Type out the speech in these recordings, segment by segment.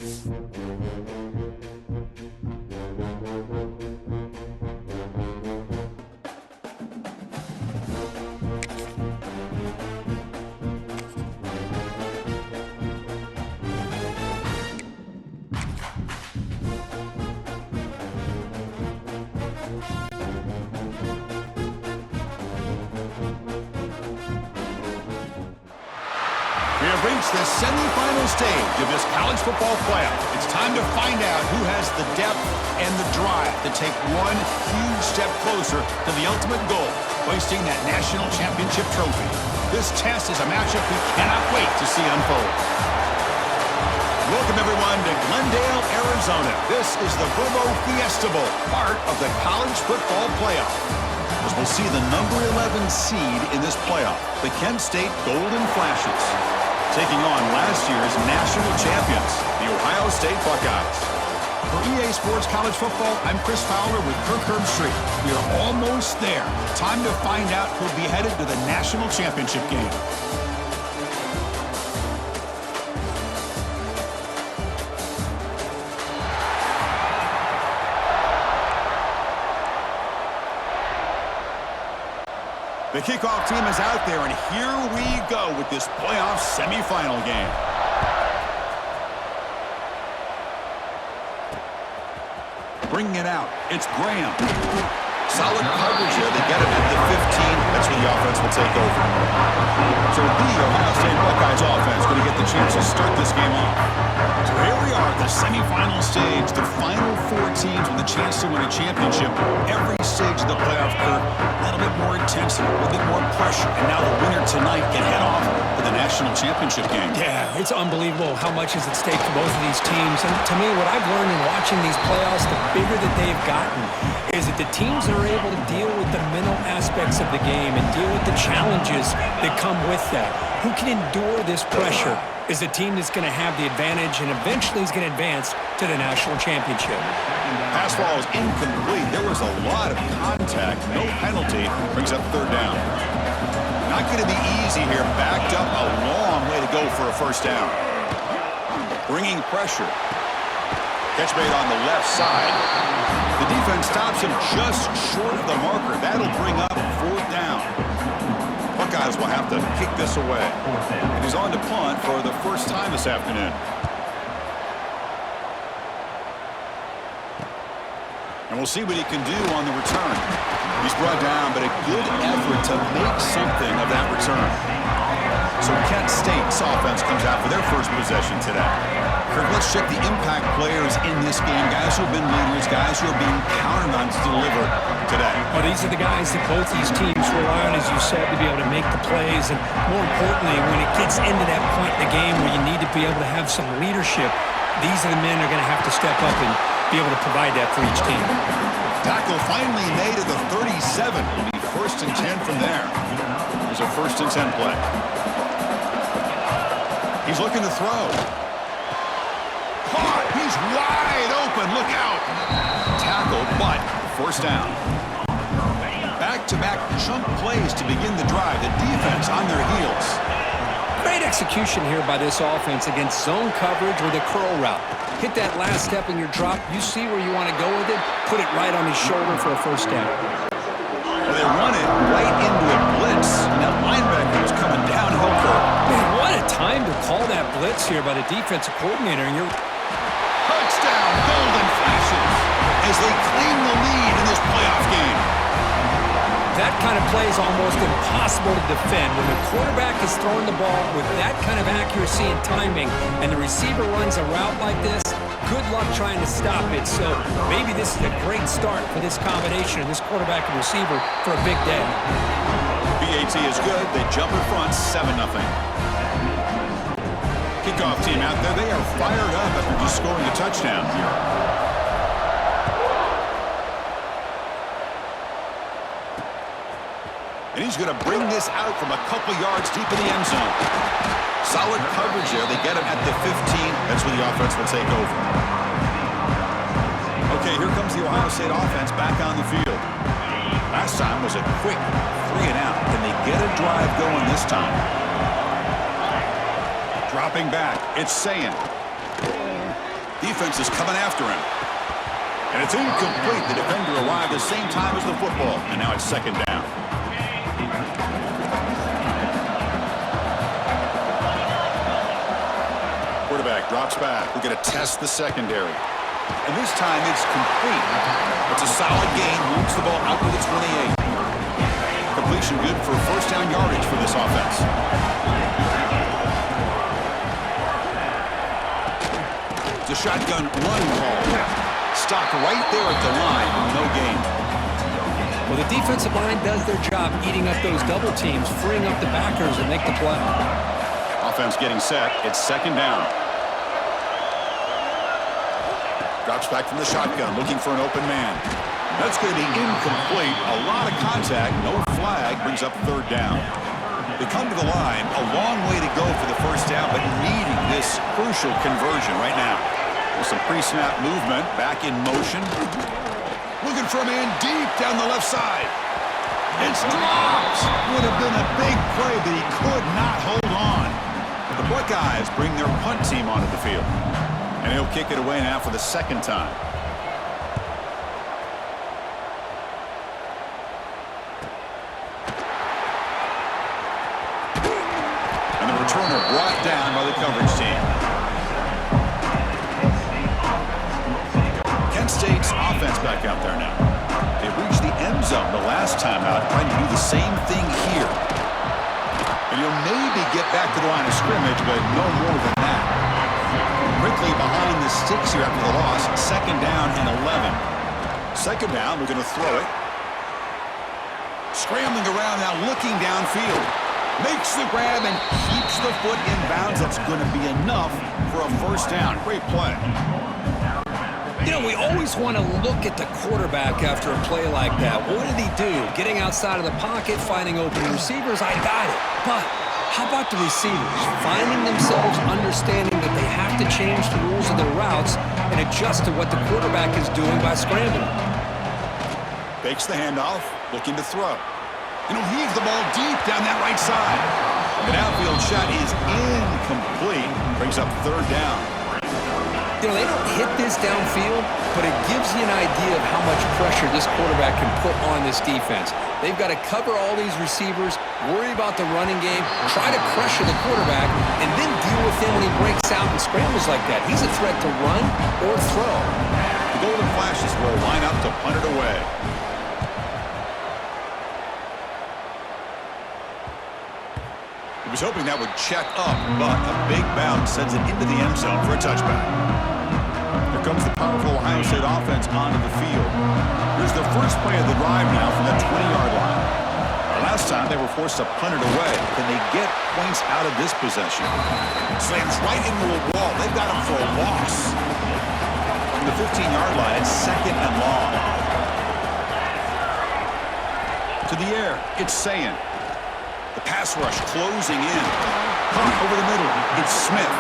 We have reached the semifinal stage of this college football playoff. It's time to find out who has the depth and the drive to take one huge step closer to the ultimate goal, hoisting that national championship trophy. This test is a matchup we cannot wait to see unfold. Welcome, everyone, to Glendale, Arizona. This is the Verbo Fiesta Bowl, part of the college football playoff. As we'll see the number 11 seed in this playoff, the Kent State Golden Flashes, taking on last year's national champions, the Ohio State Buckeyes. For EA Sports College Football, I'm Chris Fowler with Kirk Herbstreit. We are almost there. Time to find out who'll be headed to the national championship game. The kickoff team is out there, and here we go with this playoff semifinal game. Bringing it out, it's Graham. Solid coverage here. They get him at the 15. That's where the offense will take over. So the Ohio State Buckeyes offense going to get the chance to start this game off. So here we are, the semifinal stage, the final four teams with a chance to win a championship. Every stage of the playoff curve, a little bit more intensity, a little bit more pressure, and now the winner tonight can head off to the national championship game. Yeah, it's unbelievable how much is at stake for both of these teams. And to me, what I've learned in watching these playoffs, the bigger that they've gotten, is that the teams that are able to deal with the mental aspects of the game and deal with the challenges that come with that. Who can endure this pressure is the team that's going to have the advantage and eventually is going to advance to the national championship. Pass ball is incomplete. There was a lot of contact. No penalty. Brings up third down. Not going to be easy here. Backed up a long way to go for a first down. Bringing pressure. Catch made on the left side. The defense stops him just short of the marker. That'll bring up fourth down. Buckeyes will have to kick this away. And he's on to punt for the first time this afternoon. And we'll see what he can do on the return. He's brought down, but a good effort to make something of that return. So Kent State's offense comes out for their first possession today. Kirk, let's check the impact players in this game. Guys who have been leaders, guys who are being counted on to deliver today. Well, these are the guys that both these teams rely on, as you said, to be able to make the plays. And more importantly, when it gets into that point in the game where you need to be able to have some leadership, these are the men that are going to have to step up and be able to provide that for each team. Tackle finally made at the 37. It'll be first and 10 from there. There's a first and 10 play. He's looking to throw. Caught. He's wide open. Look out. Tackle, but first down. Back-to-back chunk plays to begin the drive. The defense on their heels. Great execution here by this offense against zone coverage with a curl route. Hit that last step in your drop. You see where you want to go with it. Put it right on his shoulder for a first down. Well, they run it right into a blitz. And that linebacker was coming downhill curve. Man, what a time to call that blitz here by the defensive coordinator. And you're... Touchdown, Golden Flashes, as they claim the lead in this playoff game. That kind of play is almost impossible to defend. When the quarterback is throwing the ball with that kind of accuracy and timing, and the receiver runs a route like this, good luck trying to stop it. So maybe this is a great start for this combination of this quarterback and receiver for a big day. BAT is good. They jump in front, 7-0. Kickoff team out there. They are fired up after just scoring a touchdown. And he's going to bring this out from a couple yards deep in the end zone. Solid coverage there. They get him at the 15. That's where the offense will take over. Okay, here comes the Ohio State offense back on the field. Last time was a quick 3-and-out. Can they get a drive going this time? Dropping back, it's Sayin. Defense is coming after him. And it's incomplete. The defender arrived at the same time as the football. And now it's second down. Quarterback drops back. We're going to test the secondary. And this time it's complete. It's a solid gain. Moves the ball out to the 28. Completion good for first down yardage for this offense. It's a shotgun run call. Stopped right there at the line. No gain. Well, the defensive line does their job eating up those double teams, freeing up the backers and make the play. Offense getting set. It's second down. Drops back from the shotgun, looking for an open man. That's going to be incomplete. A lot of contact, no flag, brings up third down. They come to the line, a long way to go for the first down, but needing this crucial conversion right now. With some pre-snap movement, back in motion. Looking for a man deep down the left side. It's dropped. Would have been a big play, but he could not hold on. The Buckeyes bring their punt team onto the field. And he'll kick it away now for the second time. And the returner brought down by the coverage team. Kent State's offense back out there now. They reached the end zone the last time out, trying to do the same thing here. And he'll maybe get back to the line of scrimmage, but no more than that. Quickly behind the sticks here after the loss. Second down and 11. Second down, we're going to throw it. Scrambling around now, looking downfield. Makes the grab and keeps the foot in bounds. That's going to be enough for a first down. Great play. You know, we always want to look at the quarterback after a play like that. What did he do? Getting outside of the pocket, finding open receivers, I got it. But how about the receivers? Finding themselves understanding that they have to change the rules of their routes and adjust to what the quarterback is doing by scrambling. Fakes the handoff, looking to throw. And he'll heave the ball deep down that right side. The downfield shot is incomplete. Brings up third down. You know, they don't hit this downfield, but it gives you an idea of how much pressure this quarterback can put on this defense. They've got to cover all these receivers, worry about the running game, try to pressure the quarterback, and then deal with him when he breaks out and scrambles like that. He's a threat to run or throw. The Golden Flashes will line up to punt it away. He was hoping that would check up, but a big bounce sends it into the end zone for a touchback. Here comes the powerful Ohio State offense onto the field. Here's the first play of the drive now from the 20-yard line. Last time they were forced to punt it away. Can they get points out of this possession? Slams right into a wall. They've got him for a loss. From the 15-yard line, it's second and long. To the air, it's Sayin. The pass rush closing in. Caught over the middle. It's Smith.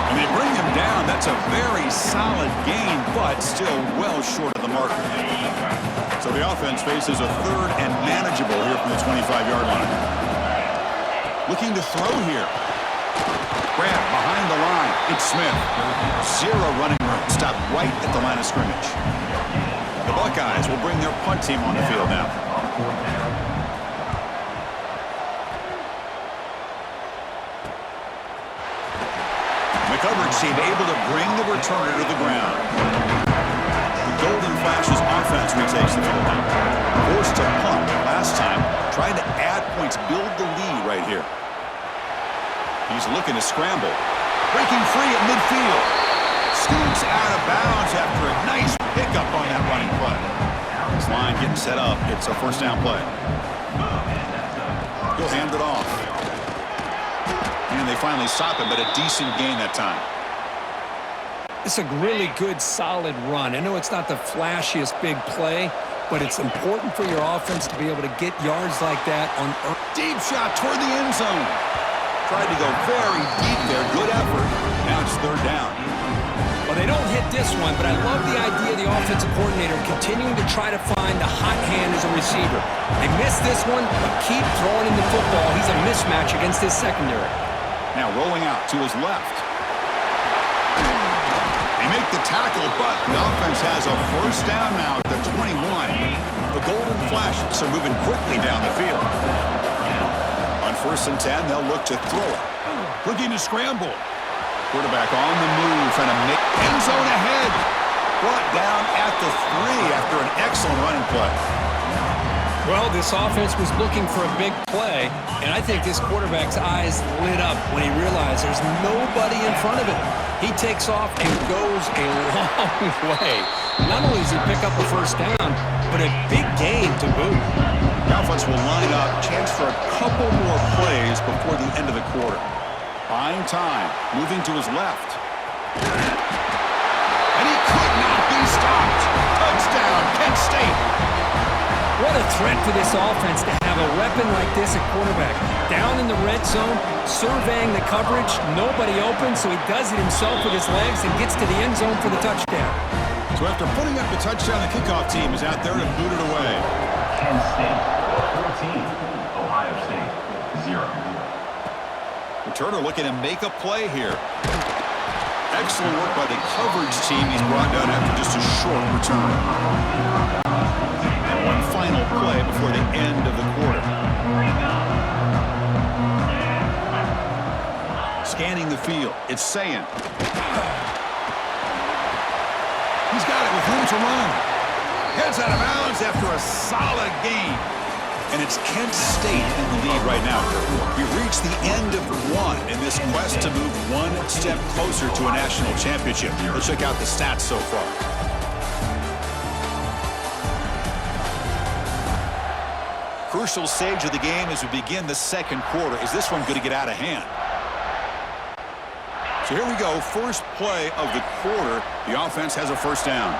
And they bring him down. That's a very solid gain, but still well short of the marker. So the offense faces a third and manageable here from the 25-yard line. Looking to throw here. Grab behind the line. It's Smith. Zero running room. Stopped right at the line of scrimmage. The Buckeyes will bring their punt team on the field now. Coverage team able to bring the returner to the ground. The Golden Flashes offense retakes the field now. Forced to punt last time, trying to add points, build the lead right here. He's looking to scramble. Breaking free at midfield. Scoots out of bounds after a nice pickup on that running play. This line getting set up. It's a first down play. He'll hand it off. And they finally stop him, but a decent gain that time. It's a really good, solid run. I know it's not the flashiest big play, but it's important for your offense to be able to get yards like that on deep shot toward the end zone. Tried to go very deep there. Good effort. Now it's third down. Well, they don't hit this one, but I love the idea of the offensive coordinator continuing to try to find the hot hand as a receiver. They missed this one, but keep throwing him the football. He's a mismatch against his secondary. Now rolling out to his left. They make the tackle, but the offense has a first down now at the 21. The Golden Flashes are moving quickly down the field. On 1st and 10, they'll look to throw it. Looking to scramble. Quarterback on the move and a end zone ahead. Brought down at the 3 after an excellent running play. Well, this offense was looking for a big play, and I think this quarterback's eyes lit up when he realized there's nobody in front of him. He takes off and goes a long way. Not only does he pick up a first down, but a big gain to boot. The offense will line up, chance for a couple more plays before the end of the quarter. Buying time, moving to his left. And he could not be stopped. Touchdown, Kent State. What a threat for this offense to have a weapon like this at quarterback. Down in the red zone, surveying the coverage, nobody open, so he does it himself with his legs and gets to the end zone for the touchdown. So after putting up the touchdown, the kickoff team is out there to boot it away. Kent State 14, Ohio State 0. Returner looking to make a play here. Excellent work by the coverage team. He's brought down after just a short return. And one final play before the end of the quarter. Scanning the field. It's Sayin. He's got it with room to run. Heads out of bounds after a solid gain. And it's Kent State in the lead right now. We've reached the end of one in this quest to move one step closer to a national championship. Let's check out the stats so far. Crucial stage of the game as we begin the second quarter. Is this one going to get out of hand? So here we go. First play of the quarter. The offense has a first down.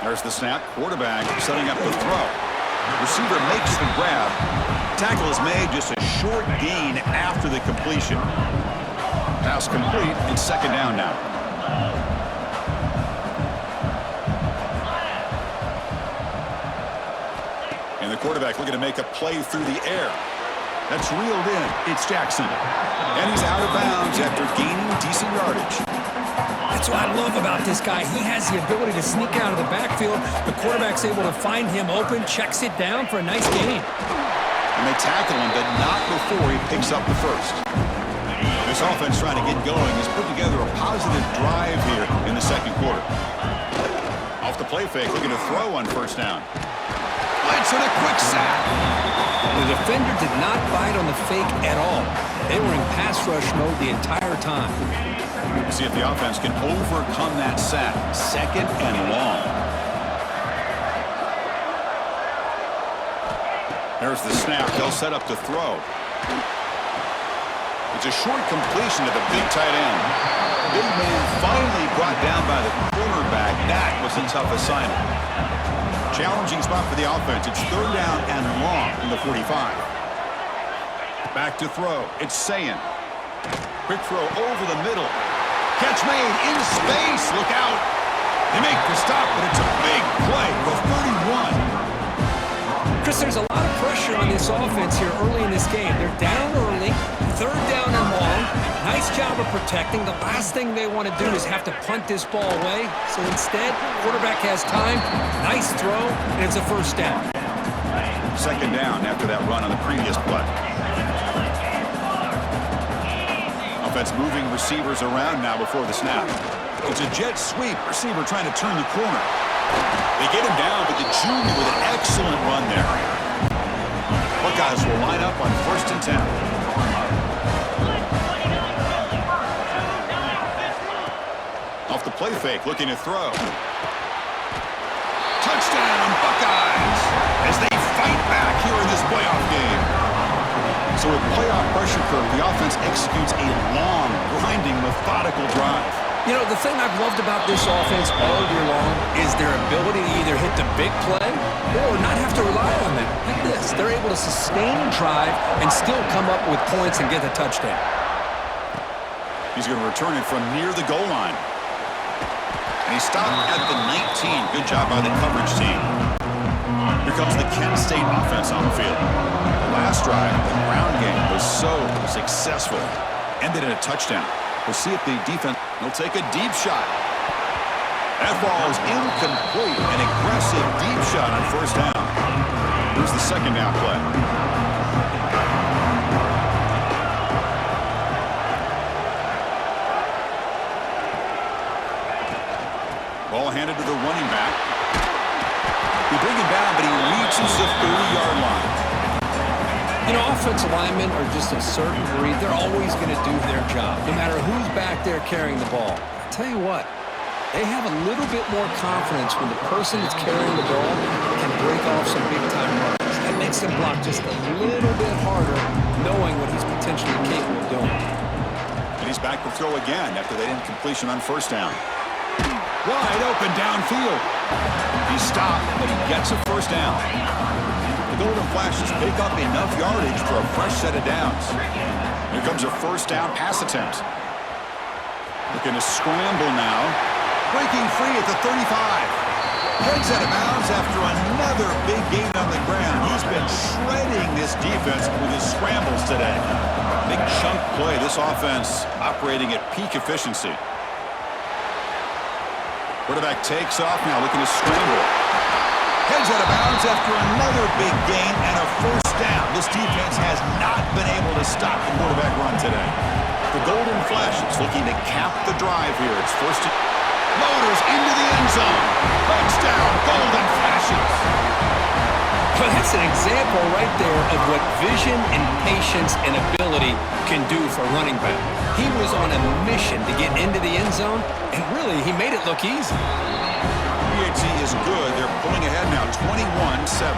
There's the snap. Quarterback setting up the throw. Receiver makes the grab. Tackle is made, just a short gain after the completion. Pass complete. It's second down now. And the quarterback looking to make a play through the air. That's reeled in. It's Jackson. And he's out of bounds after gaining decent yardage. That's what I love about this guy. He has the ability to sneak out of the backfield. The quarterback's able to find him open, checks it down for a nice gain. And they tackle him, but not before he picks up the first. This offense trying to get going has put together a positive drive here in the second quarter. Off the play fake, looking to throw on first down. Blitz and a quick sack. The defender did not bite on the fake at all. They were in pass rush mode the entire time. See if the offense can overcome that sack. Second and long. There's the snap. They'll set up to throw. It's a short completion to the big tight end. Big man finally brought down by the cornerback. That was a tough assignment. Challenging spot for the offense. It's third down and long from the 45. Back to throw. It's Sayin. Quick throw over the middle. Catch made in space. Look out. They make the stop, but it's a big play for 31. Chris, there's a lot of pressure on this offense here early in this game. They're down early, third down and long. Nice job of protecting. The last thing they want to do is have to punt this ball away. So instead, quarterback has time. Nice throw, and it's a first down. Second down after that run on the previous play. Offense moving receivers around now before the snap. It's a jet sweep. Receiver trying to turn the corner. They get him down, but the junior with an excellent run there. Buckeyes will line up on 1st and 10. Off the play fake, looking to throw. Touchdown, Buckeyes, as they fight back here in this playoff game. So with playoff pressure curve, the offense executes a long, grinding, methodical drive. You know, the thing I've loved about this offense all year long is their ability to either hit the big play or not have to rely on that. Like this, they're able to sustain a drive and still come up with points and get the touchdown. He's going to return it from near the goal line. And he stopped at the 19. Good job by the coverage team. Here comes the Kent State offense on the field. The last drive, the ground game was so successful. ended in a touchdown. We'll see if the defense will take a deep shot. That ball is incomplete. An aggressive deep shot on first down. Here's the second down play. Ball handed to the running back. He bring him down, but he reaches the 30-yard line. You know, offensive linemen are just a certain breed. They're always going to do their job, no matter who's back there carrying the ball. I tell you what, they have a little bit more confidence when the person that's carrying the ball can break off some big-time runs. That makes them block just a little bit harder, knowing what he's potentially capable of doing. And he's back to throw again after that incompletion on first down. Wide open downfield. He stopped, but he gets a first down. The Golden Flashes pick up enough yardage for a fresh set of downs. Here comes a first down pass attempt. Looking to scramble now. Breaking free at the 35. Heads out of bounds after another big gain on the ground. He's been shredding this defense with his scrambles today. Big chunk play. This offense operating at peak efficiency. Quarterback takes off now, looking to scramble. Heads out of bounds after another big gain and a first down. This defense has not been able to stop the quarterback run today. The Golden Flashes looking to cap the drive here. It's first. Motors into the end zone. Touchdown, Golden Flashes. But that's an example right there of what vision and patience and ability can do for a running back. He was on a mission to get into the end zone, and really, he made it look easy. PHC is good. They're pulling ahead now, 21-7.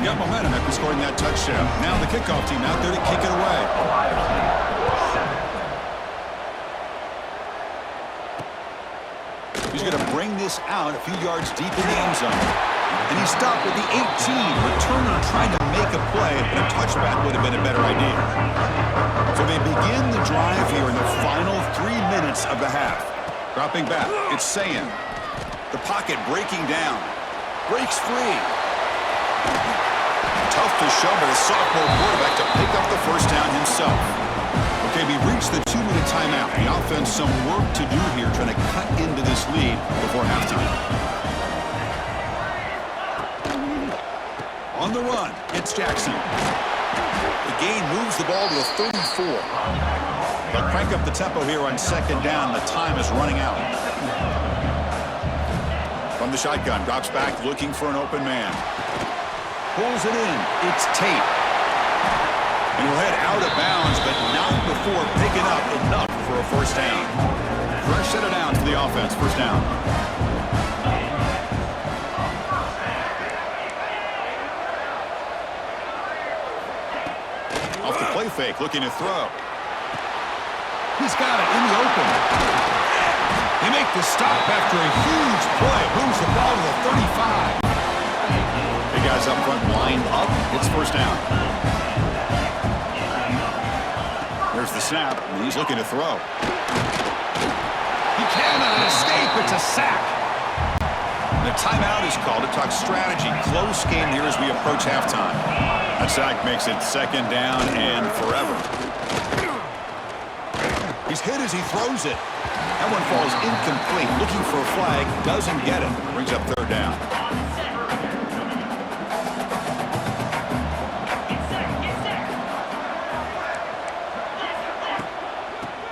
Got momentum after scoring that touchdown. Now the kickoff team out there to kick it away. Ohio State, 7. He's going to bring this out a few yards deep in the end zone. And he stopped at the 18. Returner trying to make a play, and a touchback would have been a better idea. So they begin the drive here in the final 3 minutes of the half. Dropping back, it's Sayin. The pocket breaking down. Breaks free. Tough to shovel the sophomore quarterback to pick up the first down himself. Okay, we reached the 2-minute timeout. The offense some work to do here, trying to cut into this lead before halftime. On the run, it's Jackson. The gain moves the ball to the 34. They'll crank up the tempo here on second down. The time is running out. From the shotgun, drops back looking for an open man. Pulls it in. It's Tate. And he'll head out of bounds, but not before picking up enough for a first down. Fresh set of downs for the offense. First down. Off the play fake, looking to throw. He's got it in the open. They make the stop after a huge play. Moves the ball to the 35. Big guys up front lined up. It's first down. There's the snap, and he's looking to throw. He cannot escape. It's a sack. The timeout is called to talk strategy. Close game here as we approach halftime. That sack makes it second down and forever. He's hit as he throws it. That one falls incomplete. Looking for a flag. Doesn't get it. Brings up third down.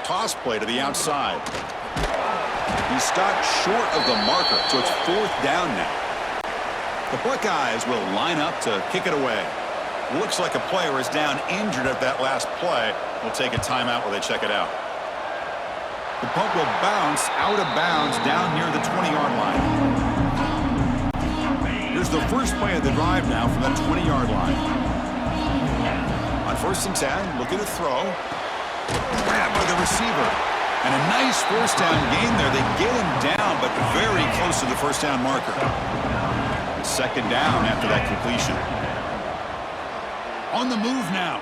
Toss play to the outside. He stopped short of the marker, so it's fourth down now. The Buckeyes will line up to kick it away. Looks like a player is down injured at that last play. We'll take a timeout while they check it out. The punt will bounce out of bounds down near the 20-yard line. Here's the first play of the drive now from the 20-yard line. On first and 10, looking to throw. Grabbed by the receiver. And a nice first down gain there. They get him down, but very close to the first down marker. Second down after that completion. On the move now.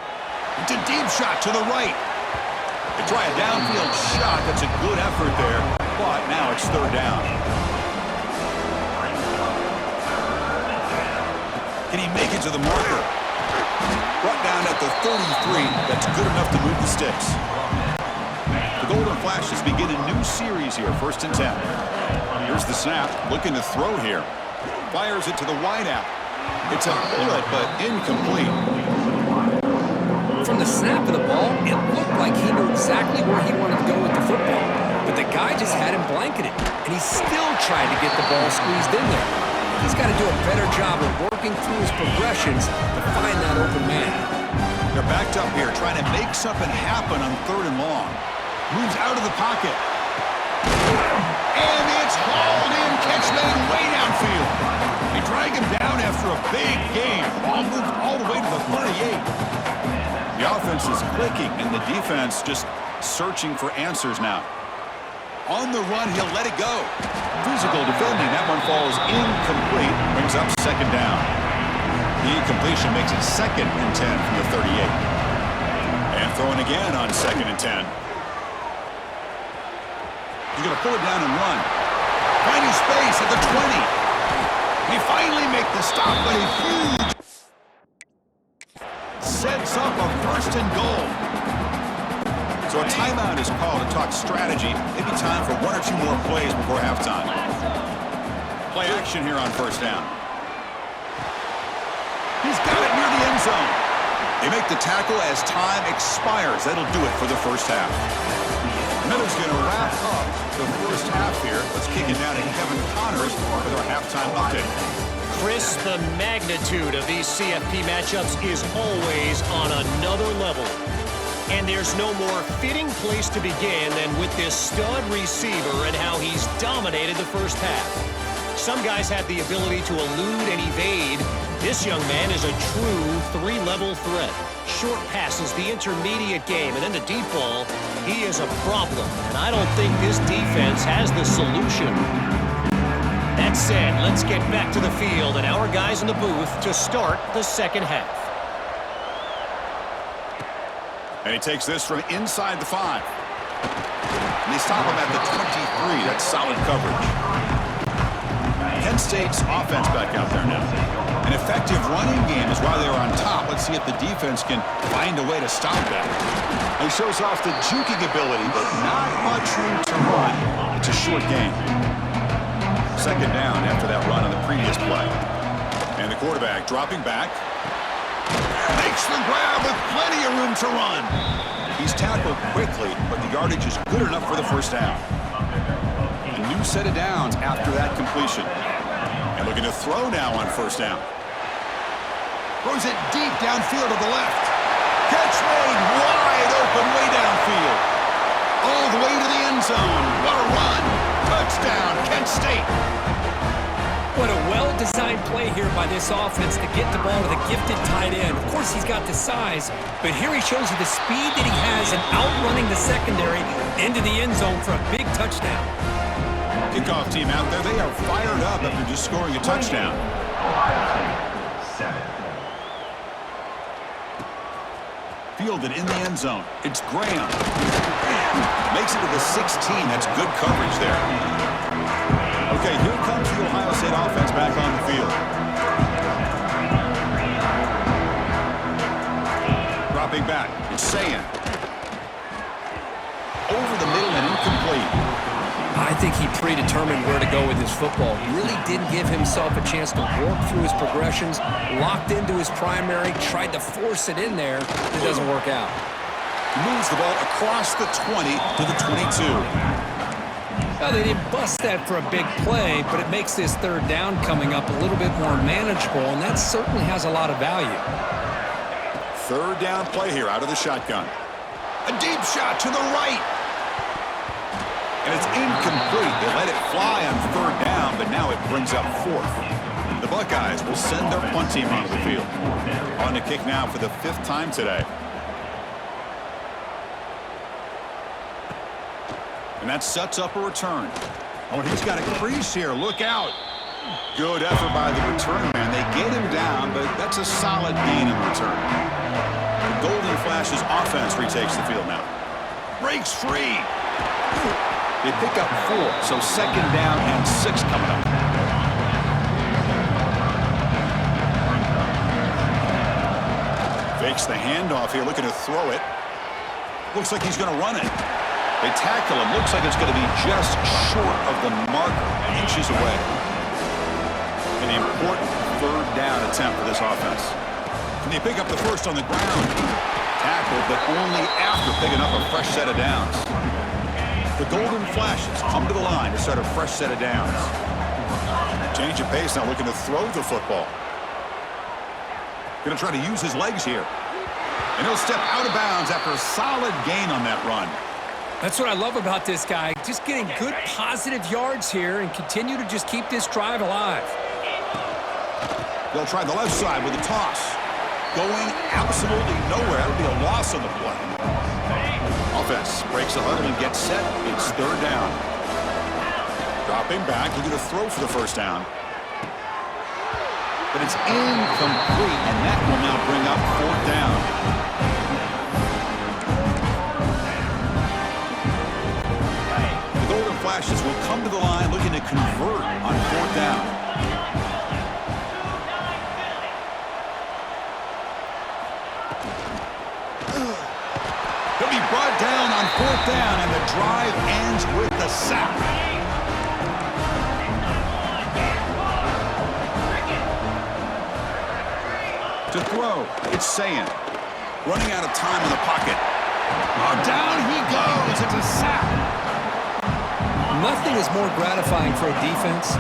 It's a deep shot to the right. They try a downfield shot. That's a good effort there, but now it's third down. Can he make it to the marker? Brought down at the 33. That's good enough to move the sticks. The Golden Flashes begin a new series here, 1st and 10. Here's the snap, looking to throw here. Fires it to the wideout. It's a bullet, but incomplete. From the snap of the ball, it looked like he knew exactly where he wanted to go with the football. But the guy just had him blanketed, and he still tried to get the ball squeezed in there. He's got to do a better job of working through his progressions to find that open man. They're backed up here, trying to make something happen on 3rd and long. Moves out of the pocket. And it's hauled in. Catch made way downfield. They drag him down after a big game. Ball moved all the way to the 38. The offense is clicking, and the defense just searching for answers now. On the run, he'll let it go. Physical defending. That one falls incomplete. Brings up 2nd down. The incompletion makes it 2nd and 10 from the 38. And throwing again on 2nd and 10. He's going to pull it down and run. Finding space at the 20. They finally make the stop, but a huge sets up a 1st and goal. So a timeout is called to talk strategy. Maybe time for 1 or 2 more plays before halftime. Play action here on 1st down. He's got it near the end zone. They make the tackle as time expires. That'll do it for the 1st half. Miller's going to wrap up the 1st half here. Let's kick it down to Kevin Connors with our halftime update. Chris, the magnitude of these CFP matchups is always on another level. And there's no more fitting place to begin than with this stud receiver and how he's dominated the 1st half. Some guys have the ability to elude and evade. This young man is a true 3-level threat. Short passes, the intermediate game, and then the deep ball. He is a problem, and I don't think this defense has the solution. That said, let's get back to the field and our guys in the booth to start the 2nd half. And he takes this from inside the 5. And they stop him at the 23. That's solid coverage. Kent State's offense back out there now. An effective running game is why they were on top. Let's see if the defense can find a way to stop that. He shows off the juking ability, but not much room to run. It's a short game. 2nd down after that run on the previous play. And the quarterback dropping back. Makes the grab with plenty of room to run. He's tackled quickly, but the yardage is good enough for the 1st down. A new set of downs after that completion. And looking to throw now on 1st down. Throws it deep downfield to the left. Catch made wide open way downfield. All the way to the end zone. What a run. Touchdown, Kent State. What a well-designed play here by this offense to get the ball to the gifted tight end. Of course, he's got the size, but here he shows you the speed that he has in outrunning the secondary into the end zone for a big touchdown. Kickoff team out there, they are fired up after just scoring a touchdown. Fielded in the end zone. It's Graham. Makes it to the 16. That's good coverage there. Okay, here comes the Ohio State offense back on the field. Dropping back. It's Sayin. Over the middle and incomplete. I think he predetermined where to go with his football. He really didn't give himself a chance to work through his progressions, locked into his primary, tried to force it in there. It doesn't work out. Moves the ball across the 20 to the 22. Well, they didn't bust that for a big play, but it makes this 3rd down coming up a little bit more manageable, and that certainly has a lot of value. 3rd down play here out of the shotgun. A deep shot to the right. And it's incomplete. They let it fly on 3rd down, but now it brings up 4th. The Buckeyes will send their punt team onto the field. On to kick now for the 5th time today. And that sets up a return. Oh, and he's got a crease here. Look out. Good effort by the return man. They get him down, but that's a solid gain in return. The Golden Flashes offense retakes the field now. Breaks free. They pick up 4, so 2nd down and 6 coming up. Fakes the handoff here, looking to throw it. Looks like he's going to run it. They tackle him. Looks like it's going to be just short of the marker, inches away. An important third down attempt for this offense. Can they pick up the first on the ground? Tackled, but only after picking up a fresh set of downs. The Golden Flashes come to the line to start a fresh set of downs. Change of pace now, looking to throw the football. Going to try to use his legs here. And he'll step out of bounds after a solid gain on that run. That's what I love about this guy. Just getting good positive yards here and continue to just keep this drive alive. They'll try the left side with a toss. Going absolutely nowhere. That'll be a loss on the play. Offense breaks the huddle and gets set. It's third down. Dropping back, looking to throw for the first down. But it's incomplete, and that will now bring up fourth down. The Golden Flashes will come to the line looking to convert on fourth down. He'll be brought down on fourth down, and the drive ends with the sack. To throw, it's Sayin. Running out of time in the pocket. Oh, down he goes. It's a sack. Nothing is more gratifying for a defense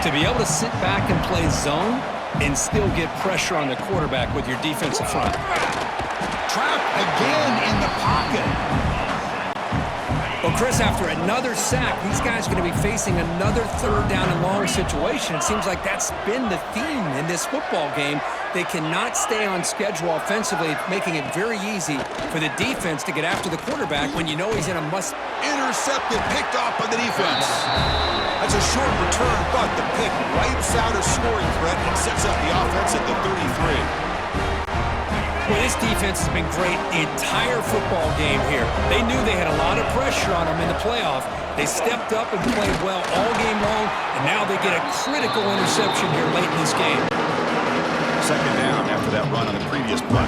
to be able to sit back and play zone and still get pressure on the quarterback with your defensive front. Trapped again in the pocket. Well, Chris, after another sack, these guys are going to be facing another third down and long situation. It seems like that's been the theme in this football game. They cannot stay on schedule offensively, making it very easy for the defense to get after the quarterback when you know he's in a must. Intercepted, picked off by the defense. That's a short return, but the pick wipes out a scoring threat and sets up the offense at the 33. Well, this defense has been great the entire football game here. They knew they had a lot of pressure on them in the playoff. They stepped up and played well all game long, and now they get a critical interception here late in this game. Second down after that run on the previous play.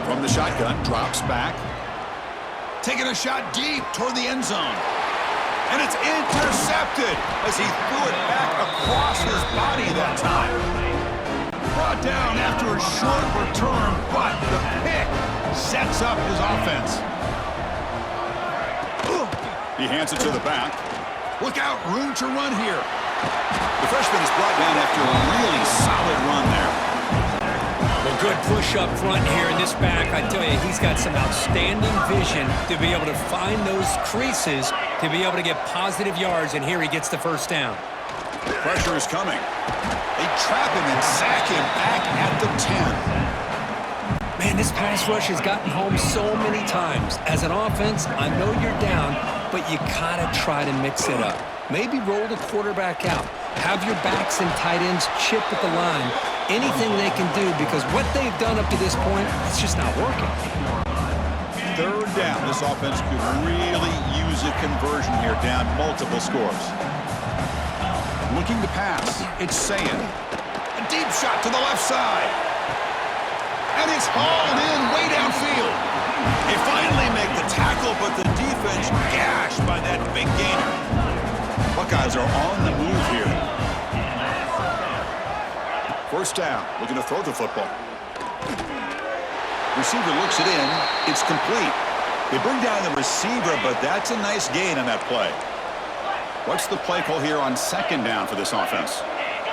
From the shotgun, drops back. Taking a shot deep toward the end zone. And it's intercepted as he threw it back across his body that time. Brought down after a short return, but the pick sets up his offense. He hands it to the back. Look out, room to run here. The freshman is brought down after a really solid run there. Well, good push up front here in this back. I tell you, he's got some outstanding vision to be able to find those creases, to be able to get positive yards, and here he gets the first down. Pressure is coming. They trap him and sack him back at the 10. Man, this pass rush has gotten home so many times. As an offense, I know you're down, but you gotta try to mix it up. Maybe roll the quarterback out. Have your backs and tight ends chip at the line. Anything they can do, because what they've done up to this point, it's just not working. Third down. This offense could really use a conversion here, down multiple scores. Looking to pass. It's Sayin. A deep shot to the left side. And it's hauled in way downfield. They finally make the tackle, but the defense gashed by that big gainer. Buckeyes are on the move here. First down, looking to throw the football. Receiver looks it in. It's complete. They bring down the receiver, but that's a nice gain on that play. What's the play call here on second down for this offense?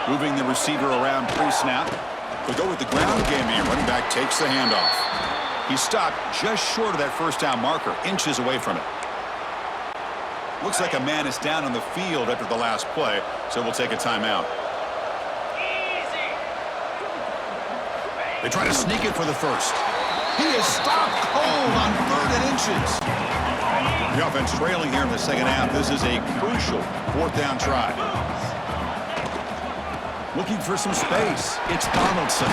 Moving the receiver around pre-snap. They'll go with the ground game here. Running back takes the handoff. He stopped just short of that first down marker, inches away from it. Looks like a man is down on the field after the last play, so we'll take a timeout. They try to sneak it for the first. He is stopped cold on third and inches. The offense trailing here in the second half. This is a crucial fourth down try. Looking for some space. It's Donaldson.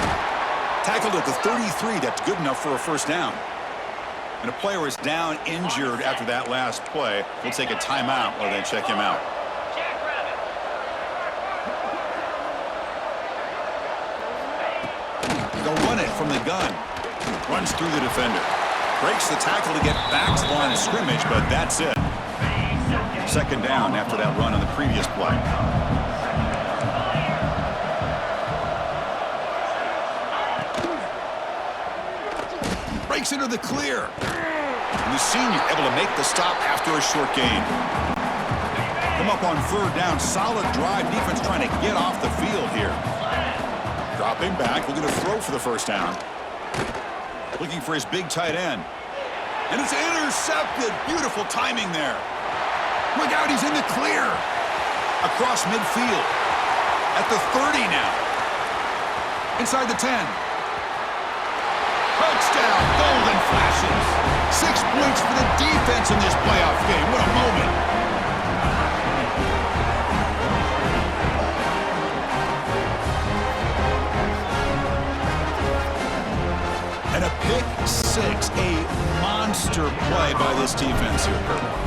Tackled at the 33. That's good enough for a first down. And a player is down injured after that last play. We'll take a timeout while they check him out. from the gun. Runs through the defender. Breaks the tackle to get back to the line of scrimmage, but that's it. Second down after that run on the previous play. Breaks into the clear. And the senior able to make the stop after a short gain. Come up on third down. Solid drive. Defense trying to get off the field here. Dropping back. Looking to throw for the first down. Looking for his big tight end. And it's intercepted. Beautiful timing there. Look out, he's in the clear. Across midfield. At the 30 now. Inside the 10. Touchdown, golden flashes. 6 points for the defense in this playoff game. What a moment. And a pick six, a monster play by this defense here.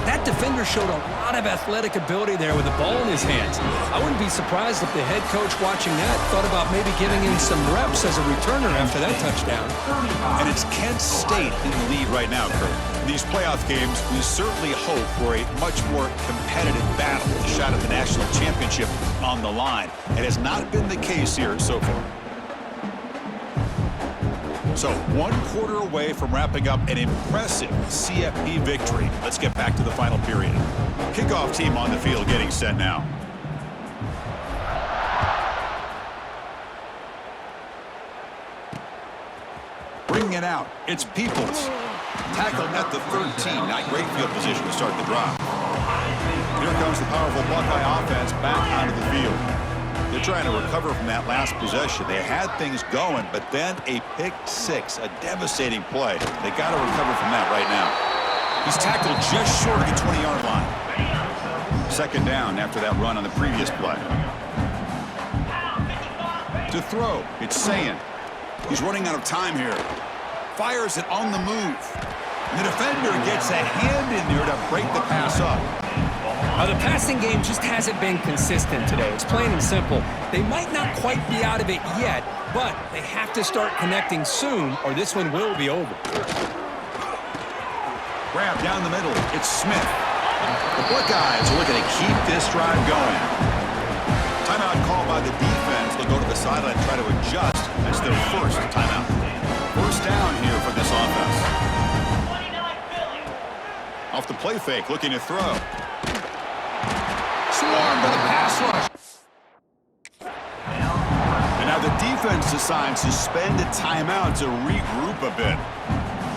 That defender showed a lot of athletic ability there with the ball in his hands. I wouldn't be surprised if the head coach watching that thought about maybe giving him some reps as a returner after that touchdown. And it's Kent State in the lead right now, Kurt. In these playoff games, we certainly hope for a much more competitive battle, a shot at the national championship on the line. It has not been the case here so far. So 1 quarter away from wrapping up an impressive CFP victory. Let's get back to the final period. Kickoff team on the field getting set now. Bringing it out, it's Peoples. Tackled at the 13, not great field position to start the drive. Here comes the powerful Buckeye offense back onto the field. They're trying to recover from that last possession. They had things going, but then a pick six, a devastating play. They got to recover from that right now. He's tackled just short of the 20-yard line. Second down after that run on the previous play. To throw, it's Sayin. He's running out of time here. Fires it on the move. And the defender gets a hand in there to break the pass up. The passing game just hasn't been consistent today. It's plain and simple. They might not quite be out of it yet, but they have to start connecting soon or this one will be over. Grab down the middle. It's Smith. The Buckeyes are looking to keep this drive going. Timeout call by the defense. They'll go to the sideline and try to adjust. That's their first timeout. First down here for this offense. Off the play fake, looking to throw. Swarmed by the pass rush. And now the defense decides to spend a timeout to regroup a bit.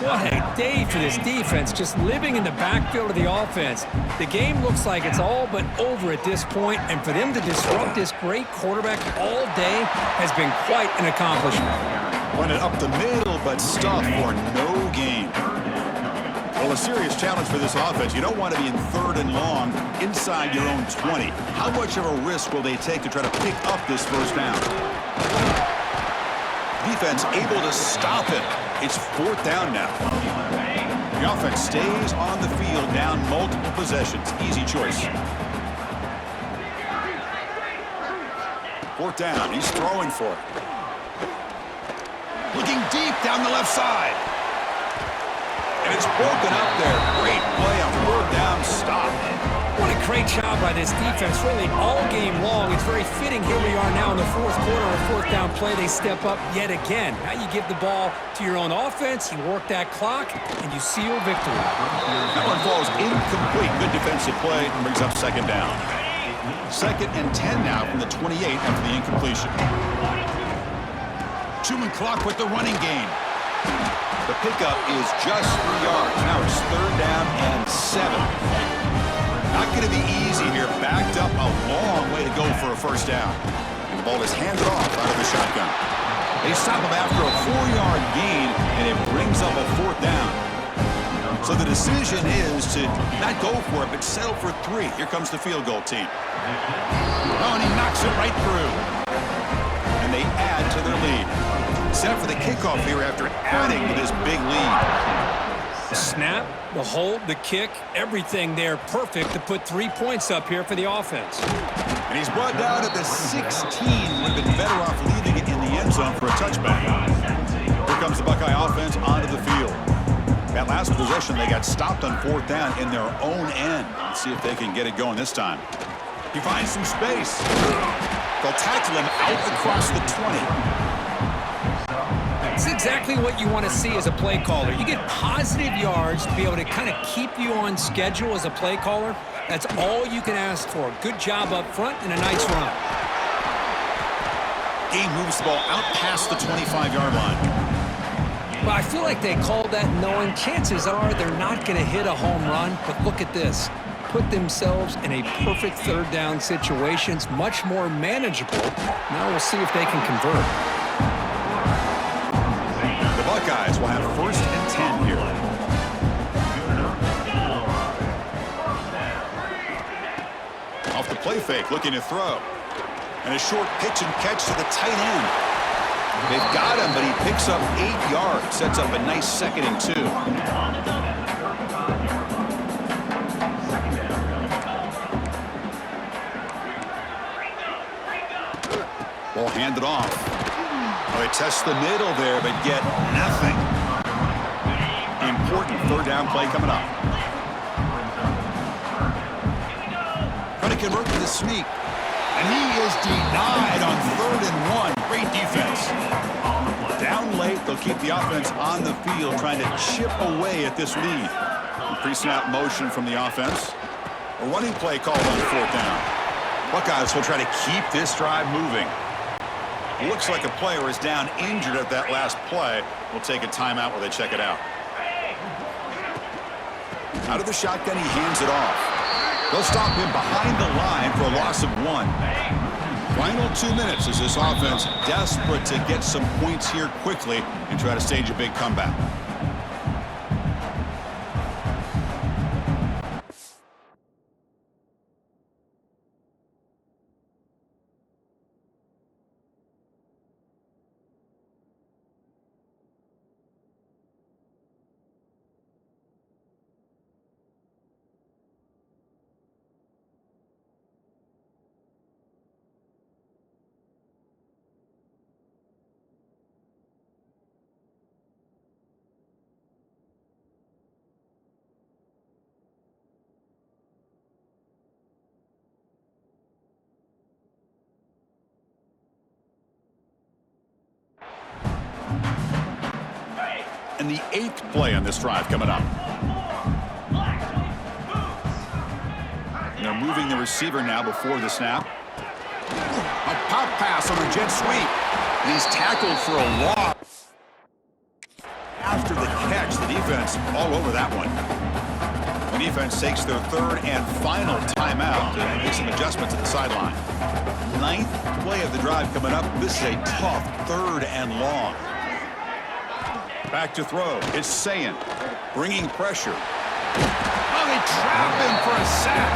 What a day for this defense, just living in the backfield of the offense. The game looks like it's all but over at this point, and for them to disrupt this great quarterback all day has been quite an accomplishment. Run it up the middle, but stuff for no gain. Well, a serious challenge for this offense. You don't want to be in third and long inside your own 20. How much of a risk will they take to try to pick up this first down? Defense able to stop it. It's fourth down now. The offense stays on the field down multiple possessions. Easy choice. Fourth down. He's throwing for it. Looking deep down the left side. And it's broken up there. Great play on fourth down stop. What a great job by this defense, really all game long. It's very fitting. Here we are now in the fourth quarter, a fourth down play. They step up yet again. Now you give the ball to your own offense, you work that clock, and you seal victory. That one falls incomplete. Good defensive play and brings up second down. Second and 10 now from the 28 after the incompletion. Chewing clock with the running game. The pickup is just 3 yards. Now it's third down and 7. Not going to be easy here. Backed up a long way to go for a first down. And the ball is handed off out of the shotgun. They stop him after a 4-yard gain, and it brings up a fourth down. So the decision is to not go for it, but settle for 3. Here comes the field goal team. Oh, and he knocks it right through. And they add to their lead. Set up for the kickoff here after adding to this big lead. The snap, the hold, the kick, everything there perfect to put 3 points up here for the offense. And he's brought down at the 16. Would have been better off leaving it in the end zone for a touchback. last possession, they got stopped on 4th down in their own end. Let's see if they can get it going this time. He finds some space. They'll tackle him out across the 20. It's exactly what you want to see as a play caller. You get positive yards to be able to kind of keep you on schedule as a play caller. That's all you can ask for. Good job up front and a nice run. Game moves the ball out past the 25-yard line. Well, I feel like they called that knowing chances are they're not going to hit a home run. But look at this. Put themselves in a perfect 3rd down situation. It's much more manageable. Now we'll see if they can convert. The Buckeyes will have 1st and 10 here. Off the play fake, looking to throw. And a short pitch and catch to the tight end. They've got him, but he picks up 8 yards. Sets up a nice 2nd and 2. Ball handed off. Oh, they test the middle there, but get nothing. Important 3rd down play coming up. Trying to convert to the sneak. And he is denied on 3rd and 1. Great defense. Down late, they'll keep the offense on the field, trying to chip away at this lead. Pre-snap motion from the offense. A running play called on 4th down. Buckeyes will try to keep this drive moving. Looks like a player is down injured at that last play. We'll take a timeout while they check it out. Out of the shotgun, he hands it off. They'll stop him behind the line for a loss of 1. Final 2 minutes as this offense desperate to get some points here quickly and try to stage a big comeback. And the 8th play on this drive coming up. And they're moving the receiver now before the snap. A pop pass on a jet sweep. And he's tackled for a loss. After the catch, the defense all over that one. The defense takes their 3rd and final timeout to make some adjustments at the sideline. 9th play of the drive coming up. This is a tough 3rd and long. Back to throw. It's Sayin, bringing pressure. Oh, they trap him for a sack.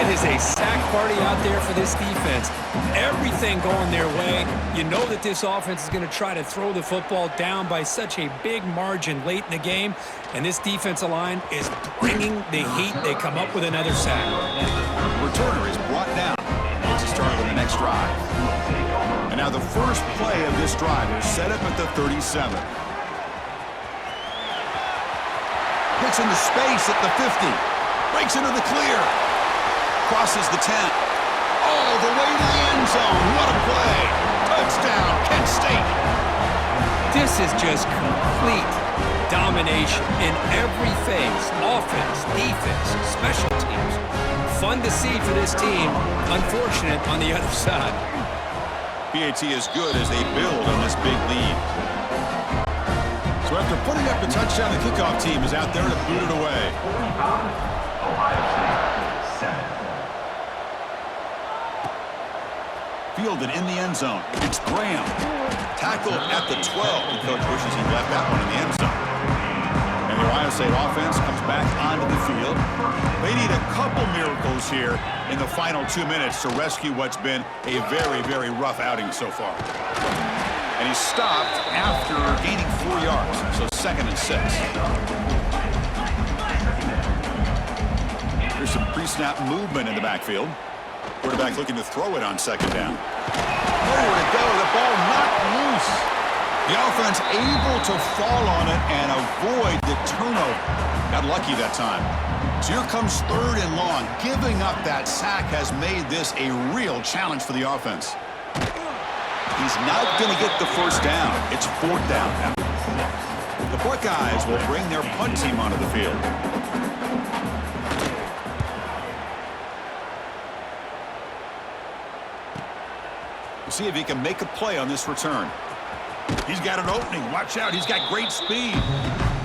It is a sack party out there for this defense. Everything going their way. You know that this offense is going to try to throw the football down by such a big margin late in the game. And this defensive line is bringing the heat. They come up with another sack. Returner is brought down. To start on the next drive. And now the first play of this drive is set up at the 37. Hits into space at the 50. Breaks into the clear. Crosses the 10. All the way to the end zone. What a play. Touchdown, Kent State. This is just complete domination in every phase. Offense, defense, special teams. Fun to see for this team. Unfortunate on the other side. PAT is good as they build on this big lead. So after putting up the touchdown, the kickoff team is out there to boot it away. Ohio State 7. Fielded in the end zone. It's Graham. Tackled at the 12. The coach wishes he left that one in the end zone. And the Ohio State offense comes back onto the field. They need a couple miracles here in the final 2 minutes to rescue what's been a very, very rough outing so far. And he stopped after gaining 4 yards, so 2nd and 6. There's some pre-snap movement in the backfield. Quarterback looking to throw it on 2nd down. Nowhere to go. The ball knocked loose. The offense able to fall on it and avoid the turnover. Got lucky that time. So here comes 3rd and long. Giving up that sack has made this a real challenge for the offense. He's not going to get the first down. It's 4th down. The Buckeyes will bring their punt team onto the field. We'll see if he can make a play on this return. He's got an opening. Watch out. He's got great speed.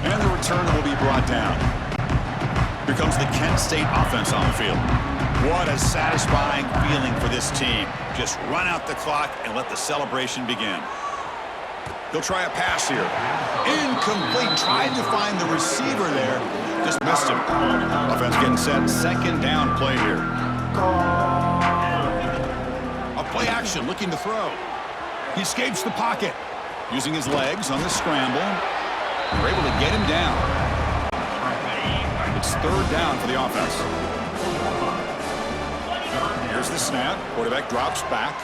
And the return will be brought down. Here comes the Kent State offense on the field. What a satisfying feeling for this team. Just run out the clock and let the celebration begin. He'll try a pass here. Incomplete. Tried to find the receiver there. Just missed him. Offense getting set. 2nd down play here. A play action looking to throw. He escapes the pocket. Using his legs on the scramble. They're able to get him down. It's 3rd down for the offense. Here's the snap. Quarterback drops back.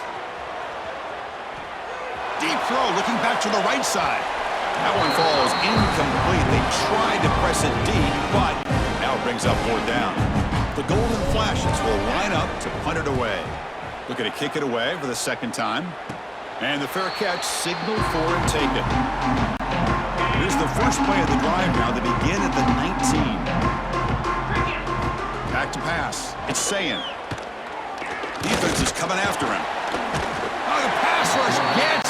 Deep throw, looking back to the right side. That one falls incomplete. They tried to press it deep, but now it brings up 4th down. The Golden Flashes will line up to punt it away. Looking to kick it away for the 2nd time. And the fair catch signaled for and taken. Here's the first play of the drive now. They begin at the 19. Back to pass. It's Sayin. Defense is coming after him. Oh, the pass rush gets.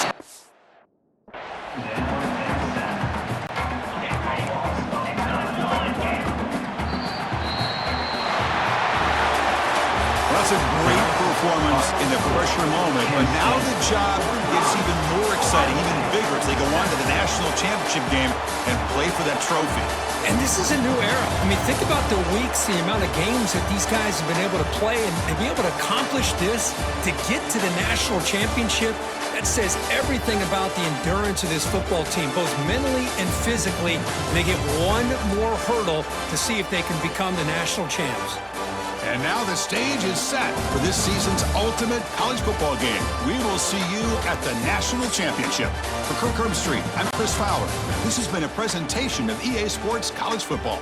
That's a great performance in the pressure moment, but now the job gets even more exciting, even bigger as they go on to the national championship game and play for that trophy. And this is a new era. I mean, think about the weeks, the amount of games that these guys have been able to play and be able to accomplish this, to get to the national championship. That says everything about the endurance of this football team, both mentally and physically. They get one more hurdle to see if they can become the national champs. And now the stage is set for this season's ultimate college football game. We will see you at the national championship. For Kirk Herbstreit, I'm Chris Fowler. This has been a presentation of EA Sports College Football.